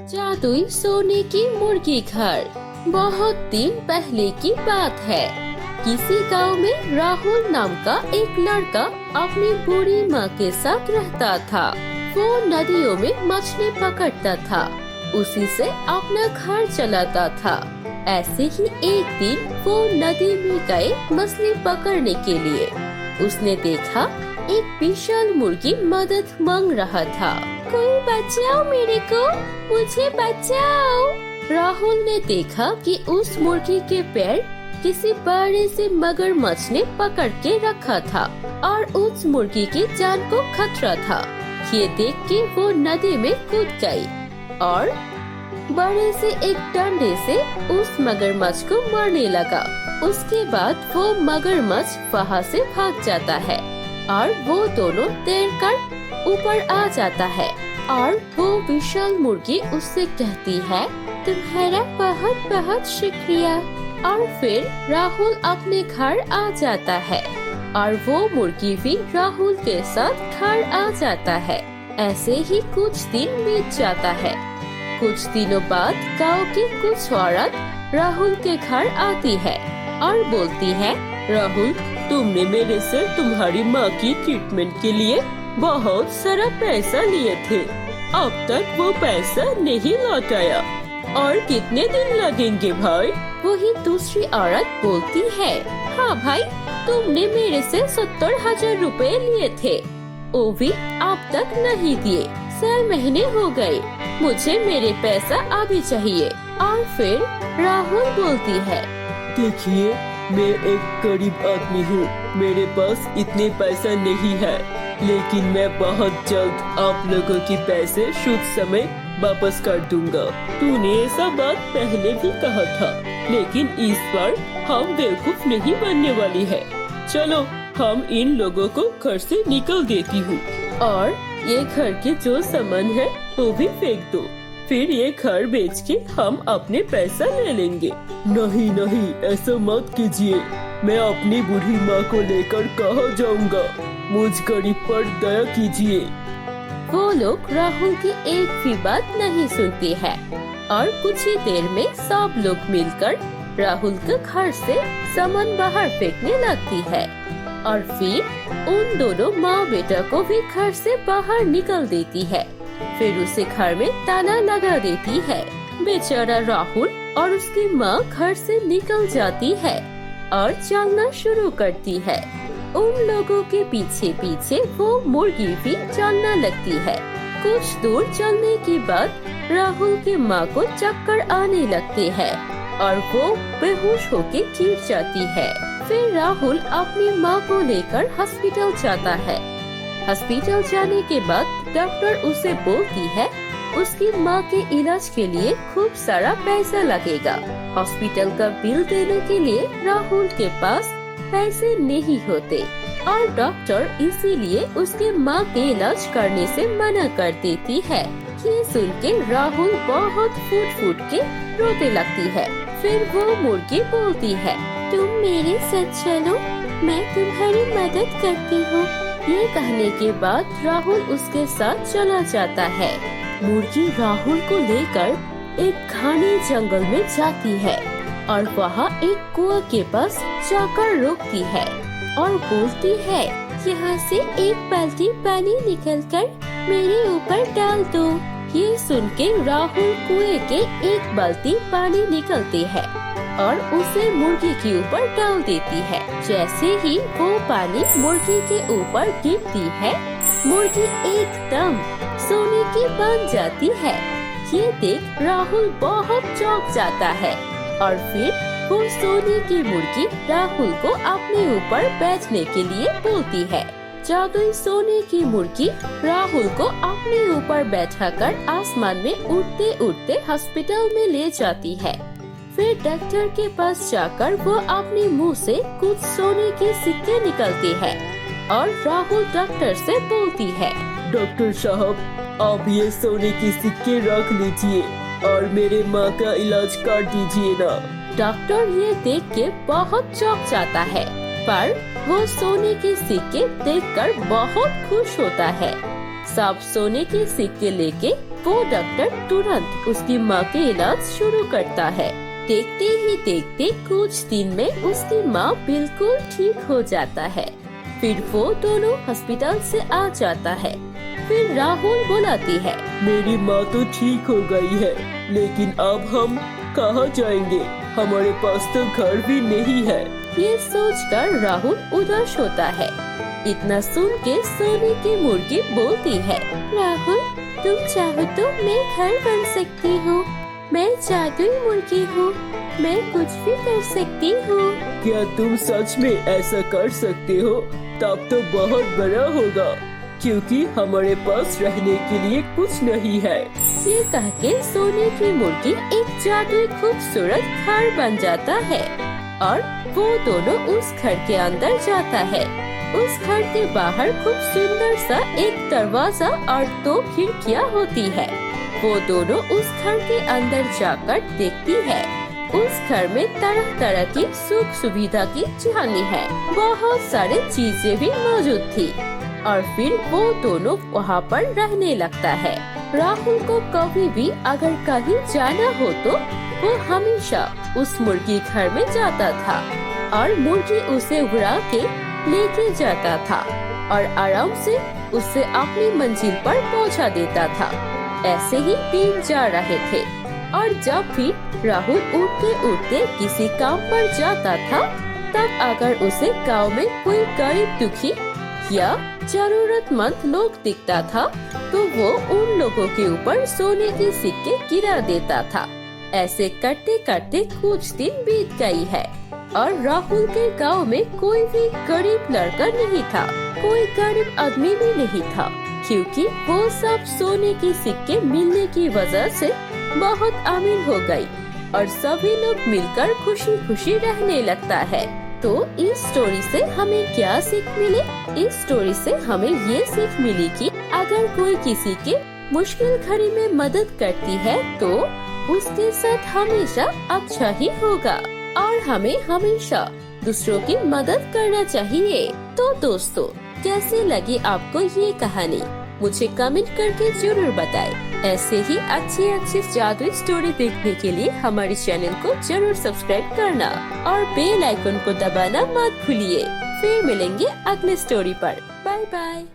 जादुई सोने की मुर्गी घर। बहुत दिन पहले की बात है। किसी गांव में राहुल नाम का एक लड़का अपनी बूढ़ी माँ के साथ रहता था। वो नदियों में मछली पकड़ता था, उसी से अपना घर चलाता था। ऐसे ही एक दिन वो नदी में गए मछली पकड़ने के लिए। उसने देखा एक विशाल मुर्गी मदद मांग रहा था। कोई बचाओ मेरे को, मुझे बचाओ। राहुल ने देखा कि उस मुर्गी के पैर किसी बड़े से मगरमच्छ ने पकड़ के रखा था और उस मुर्गी की जान को खतरा था। ये देख के वो नदी में कूद गई और बड़े से एक डंडे से उस मगरमच्छ को मारने लगा। उसके बाद वो मगरमच्छ वहाँ से भाग जाता है और वो दोनों तैरकर ऊपर आ जाता है और वो विशाल मुर्गी उससे कहती है, तुम्हारा बहुत बहुत शुक्रिया। और फिर राहुल अपने घर आ जाता है और वो मुर्गी भी राहुल के साथ घर आ जाता है। ऐसे ही कुछ दिन बीत जाता है। कुछ दिनों बाद गांव की कुछ औरत राहुल के घर आती है और बोलती है, राहुल, तुमने मेरे से तुम्हारी माँ की ट्रीटमेंट के लिए बहुत सारा पैसा लिए थे। अब तक वो पैसा नहीं लौटाया और कितने दिन लगेंगे भाई? वही दूसरी औरत बोलती है, हाँ भाई, तुमने मेरे से 70,000 रुपए लिए थे, वो भी अब तक नहीं दिए। 6 महीने हो गए, मुझे मेरे पैसा अभी चाहिए। और फिर राहुल बोलती है, देखिए, मैं एक गरीब आदमी हूँ, मेरे पास इतने पैसा नहीं है, लेकिन मैं बहुत जल्द आप लोगों की पैसे शुद्ध समय वापस कर दूंगा। तूने ऐसा बात पहले भी कहा था, लेकिन इस बार हम बेवकूफ नहीं बनने वाली है। चलो, हम इन लोगों को घर से निकल देती हूँ और ये घर के जो सामान है वो भी फेंक दो। फिर ये घर बेच के हम अपने पैसा ले लेंगे। नहीं नहीं, ऐसा मत कीजिए, मैं अपनी बूढ़ी माँ को लेकर कहाँ जाऊँगा? मुझ गरीब पर दया कीजिए। वो लोग राहुल की एक भी बात नहीं सुनती है और कुछ ही देर में सब लोग मिलकर राहुल के घर से सामान बाहर फेंकने लगती है और फिर उन दोनों माँ बेटा को भी घर से बाहर निकल देती है। फिर उसे घर में ताला लगा देती है। बेचारा राहुल और उसकी माँ घर से निकल जाती है और चलना शुरू करती है। उन लोगों के पीछे पीछे वो मुर्गी भी चलने लगती है। कुछ दूर चलने के बाद राहुल की माँ को चक्कर आने लगते हैं और वो बेहोश होके गिर जाती है। फिर राहुल अपनी माँ को लेकर हॉस्पिटल जाता है। हॉस्पिटल जाने के बाद डॉक्टर उसे बोलती है, उसकी माँ के इलाज के लिए खूब सारा पैसा लगेगा। हॉस्पिटल का बिल देने के लिए राहुल के पास पैसे नहीं होते और डॉक्टर इसीलिए उसके माँ के इलाज करने से मना कर देती है। ये सुन के राहुल बहुत फूट फूट के रोने लगती है। फिर वो मुर्गी बोलती है, तुम मेरे साथ चलो, मैं तुम्हारी मदद करती हूँ। ये कहने के बाद राहुल उसके साथ चला जाता है। मुर्गी राहुल को लेकर एक घने जंगल में जाती है और वहाँ एक कुआं के पास जाकर रुकती है और बोलती है, यहाँ से एक बाल्टी पानी निकलकर मेरे ऊपर डाल दो। ये सुन के राहुल कुएं के एक बाल्टी पानी निकलती है और उसे मुर्गी के ऊपर डाल देती है। जैसे ही वो पानी मुर्गी के ऊपर गिरती है, मुर्गी एकदम सोने की बन जाती है। ये देख राहुल बहुत चौंक जाता है और फिर वो सोने की मुर्गी राहुल को अपने ऊपर बैठने के लिए बोलती है। जादुई सोने की मुर्गी राहुल को अपने ऊपर बैठाकर आसमान में उड़ते उड़ते हॉस्पिटल में ले जाती है। फिर डॉक्टर के पास जाकर वो अपने मुंह से कुछ सोने के सिक्के निकलते हैं और राहुल डॉक्टर से बोलती है, डॉक्टर साहब, आप ये सोने के सिक्के रख लीजिए और मेरे माँ का इलाज कर दीजिए ना। डॉक्टर ये देख के बहुत चौंक जाता है, पर वो सोने के सिक्के देखकर बहुत खुश होता है। सब सोने के सिक्के लेके वो डॉक्टर तुरंत उसकी माँ के इलाज शुरू करता है। देखते ही देखते कुछ दिन में उसकी माँ बिल्कुल ठीक हो जाता है। फिर वो दोनों हॉस्पिटल से आ जाता है। फिर राहुल बुलाती है, मेरी माँ तो ठीक हो गई है, लेकिन अब हम कहाँ जाएंगे? हमारे पास तो घर भी नहीं है। ये सोचकर राहुल उदास होता है। इतना सुन के सोने की मुर्गी बोलती है, राहुल तुम चाहो तो मैं घर बन सकती हूँ। मैं जादुई मुर्गी हूँ, मैं कुछ भी कर सकती हूँ। क्या तुम सच में ऐसा कर सकते हो? तब तो बहुत बड़ा होगा, क्योंकि हमारे पास रहने के लिए कुछ नहीं है। ये कह के सोने की मुर्गी एक जादुई खूबसूरत घर बन जाता है और वो दोनों उस घर के अंदर जाता है। उस घर के बाहर खूब सुंदर सा एक दरवाजा और 2 खिड़कियाँ होती है। वो दोनों उस घर के अंदर जाकर देखती है। उस घर में तरह तरह की सुख सुविधा की झांकी है, बहुत सारे चीजें भी मौजूद थी। और फिर वो दोनों वहाँ पर रहने लगता है। राहुल को कभी भी अगर कहीं जाना हो तो वो हमेशा उस मुर्गी घर में जाता था और मुर्गी उसे उड़ा के लेके जाता था और आराम से उसे अपनी मंजिल पर पहुंचा देता था। ऐसे ही दिन जा रहे थे और जब भी राहुल उठते उठते किसी काम पर जाता था, तब अगर उसे गांव में कोई गरीब दुखी या जरूरतमंद लोग दिखता था तो वो उन लोगों के ऊपर सोने के सिक्के गिरा देता था। ऐसे करते करते कुछ दिन बीत गई है और राहुल के गांव में कोई भी गरीब लड़का नहीं था, कोई गरीब आदमी भी नहीं था, क्योंकि वो सब सोने के सिक्के मिलने की वजह से बहुत अमीर हो गई और सभी लोग मिलकर खुशी खुशी रहने लगता है। तो इस स्टोरी से हमें क्या सीख मिली? इस स्टोरी से हमें ये सीख मिली कि अगर कोई किसी के मुश्किल घड़ी में मदद करती है तो उसके साथ हमेशा अच्छा ही होगा और हमें हमेशा दूसरों की मदद करना चाहिए। तो दोस्तों, कैसे लगी आपको ये कहानी? मुझे कमेंट करके जरूर बताएं। ऐसे ही अच्छी जादुई स्टोरी देखने के लिए हमारे चैनल को जरूर सब्सक्राइब करना और बेल आइकन को दबाना मत भूलिए। फिर मिलेंगे अगले स्टोरी पर। Bye bye.